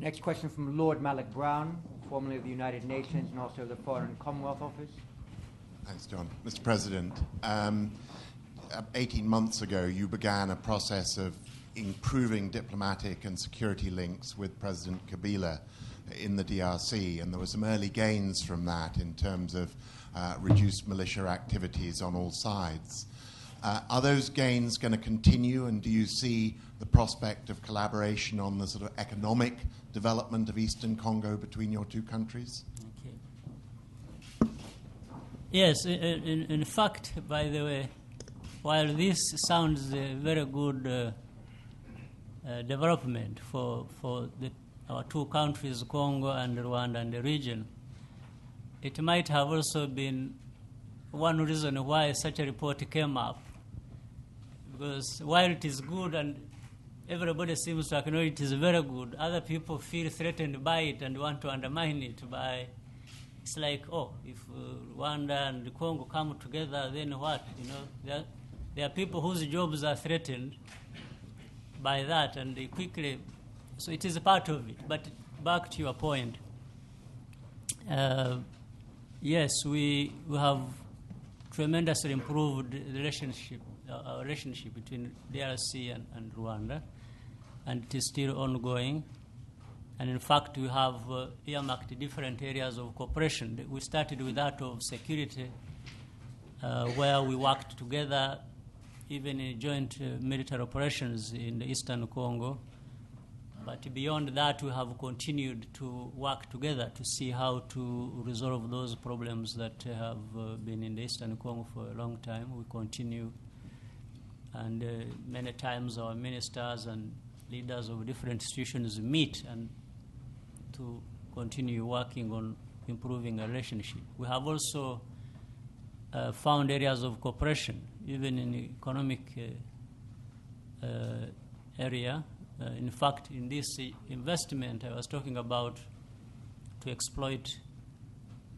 Next question from Lord Malloch Brown, formerly of the United Nations and also of the Foreign and Commonwealth Office. Thanks, John. Mr. President, 18 months ago you began a process of improving diplomatic and security links with President Kabila in the DRC, and there were some early gains from that in terms of reduced militia activities on all sides. Are those gains going to continue, and do you see the prospect of collaboration on the sort of economic development of Eastern Congo between your two countries? Okay. Yes, in fact, by the way, while this sounds a very good development for our two countries, Congo and Rwanda and the region, it might have also been one reason why such a report came up. Because while it is good and everybody seems to acknowledge it is very good, other people feel threatened by it and want to undermine it by, it's like, oh, if Rwanda and Congo come together, then what? You know, there are people whose jobs are threatened by that, and they quickly, so it is a part of it. But back to your point, yes, we have tremendously improved our relationship between DRC and Rwanda, and it is still ongoing. And in fact, we have earmarked different areas of cooperation. We started with that of security, where we worked together, even in joint military operations in the Eastern Congo. But beyond that, we have continued to work together to see how to resolve those problems that have been in the Eastern Congo for a long time. We continue, and many times our ministers and leaders of different institutions meet and to continue working on improving our relationship. We have also found areas of cooperation, even in the economic area. In fact, in this investment I was talking about, to exploit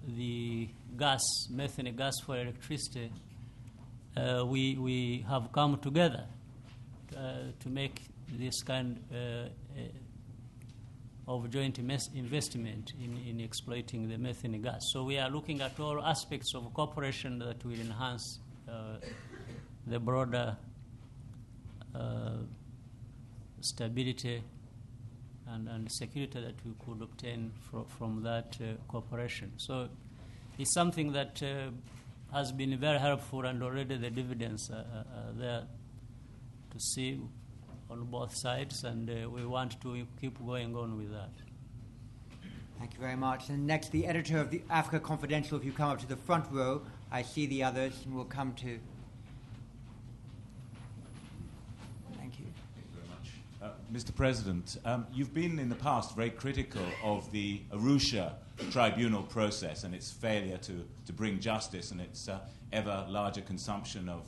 the gas, methane gas for electricity, we have come together to make this kind of joint investment in exploiting the methane gas. So we are looking at all aspects of cooperation that will enhance the broader stability and security that we could obtain from that cooperation. So it's something that has been very helpful, and already the dividends are there to see on both sides, and we want to keep going on with that. Thank you very much. And next, the editor of the Africa Confidential, if you come up to the front row. I see the others, and we'll come to... Mr. President, you've been in the past very critical of the Arusha tribunal process and its failure to bring justice and its ever larger consumption of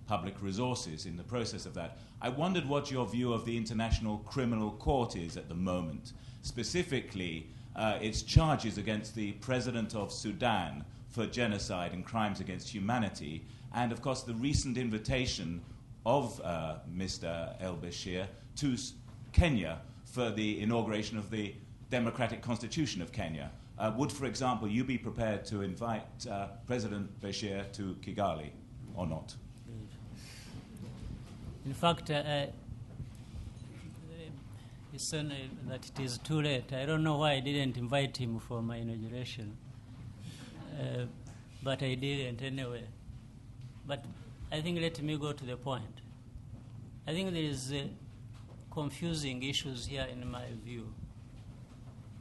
public resources in the process of that. I wondered what your view of the International Criminal Court is at the moment, specifically its charges against the President of Sudan for genocide and crimes against humanity, and of course the recent invitation of Mr. el-Bashir to Kenya for the inauguration of the democratic constitution of Kenya. Would, for example, you be prepared to invite President Bashir to Kigali or not? In fact, it's only that it is too late. I don't know why I didn't invite him for my inauguration, but I didn't anyway. But I think let me go to the point. I think there is confusing issues here in my view.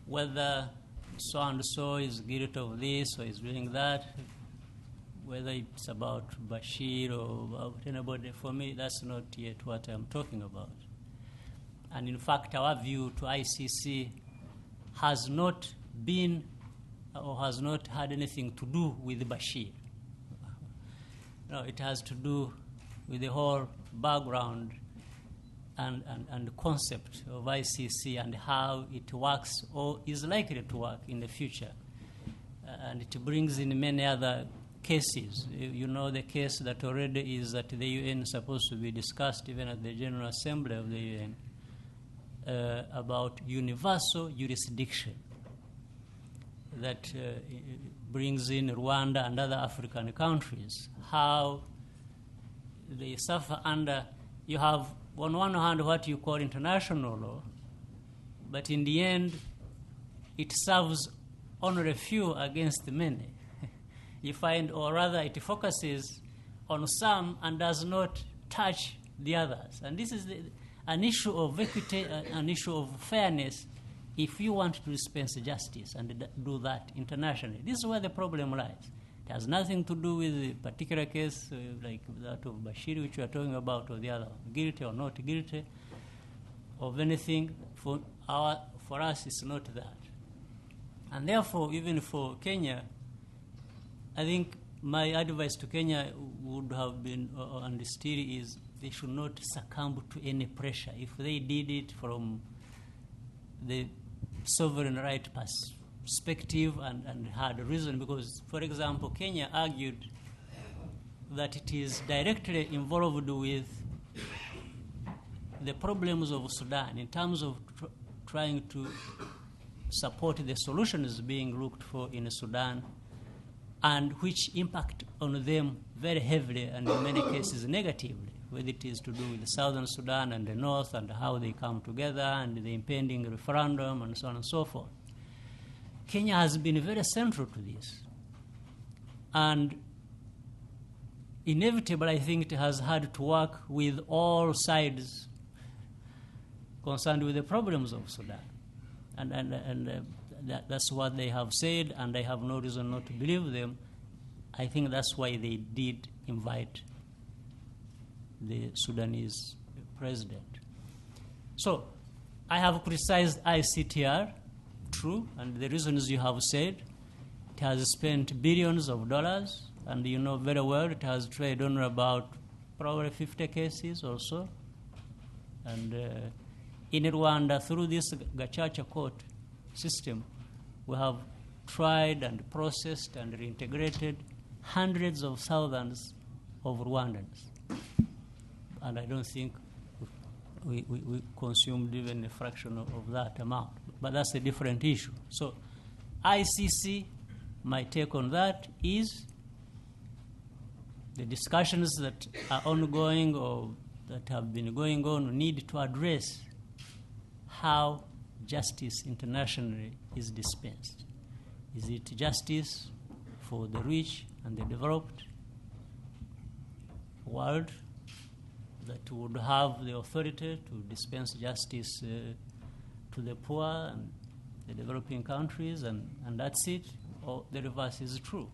Whether so-and-so is guilty of this or is doing that, whether it's about Bashir or about anybody, for me that's not yet what I'm talking about. And in fact, our view to ICC has not been or has not had anything to do with Bashir. No, it has to do with the whole background and the concept of ICC and how it works or is likely to work in the future. And it brings in many other cases. You know the case that already is at the UN, supposed to be discussed even at the General Assembly of the UN, about universal jurisdiction that brings in Rwanda and other African countries, how they suffer under, you have on one hand what you call international law, but in the end it serves only a few against the many. You find, or rather it focuses on some and does not touch the others. And this is an issue of equity, an issue of fairness, if you want to dispense justice and do that internationally. This is where the problem lies. It has nothing to do with the particular case like that of Bashir, which we are talking about, or the other one, guilty or not guilty of anything. For us, it's not that. And therefore, even for Kenya, I think my advice to Kenya would have been, and still is, they should not succumb to any pressure. If they did it from the sovereign right perspective and had a reason, because, for example, Kenya argued that it is directly involved with the problems of Sudan in terms of trying to support the solutions being looked for in Sudan, and which impact on them very heavily and in many cases negatively, whether it is to do with the southern Sudan and the north and how they come together and the impending referendum and so on and so forth. Kenya has been very central to this. And inevitably, I think it has had to work with all sides concerned with the problems of Sudan. And that's what they have said, and I have no reason not to believe them. I think that's why they did invite the Sudanese president. So I have criticized ICTR, true, and the reasons you have said. It has spent billions of dollars, and you know very well it has traded on about probably 50 cases or so. And in Rwanda, through this Gacaca court system, we have tried and processed and reintegrated hundreds of thousands of Rwandans. And I don't think we consumed even a fraction of that amount. But that's a different issue. So ICC, my take on that is the discussions that are ongoing or that have been going on need to address how justice internationally is dispensed. Is it justice for the rich and the developed world that would have the authority to dispense justice to the poor and the developing countries, and that's it, or the reverse is true?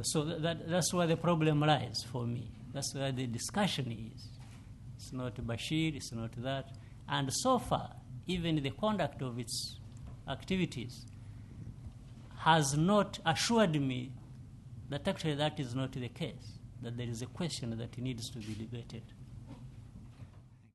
So that's where the problem lies for me. That's where the discussion is. It's not Bashir, it's not that. And so far, even the conduct of its activities has not assured me that actually that is not the case, that there is a question that needs to be debated.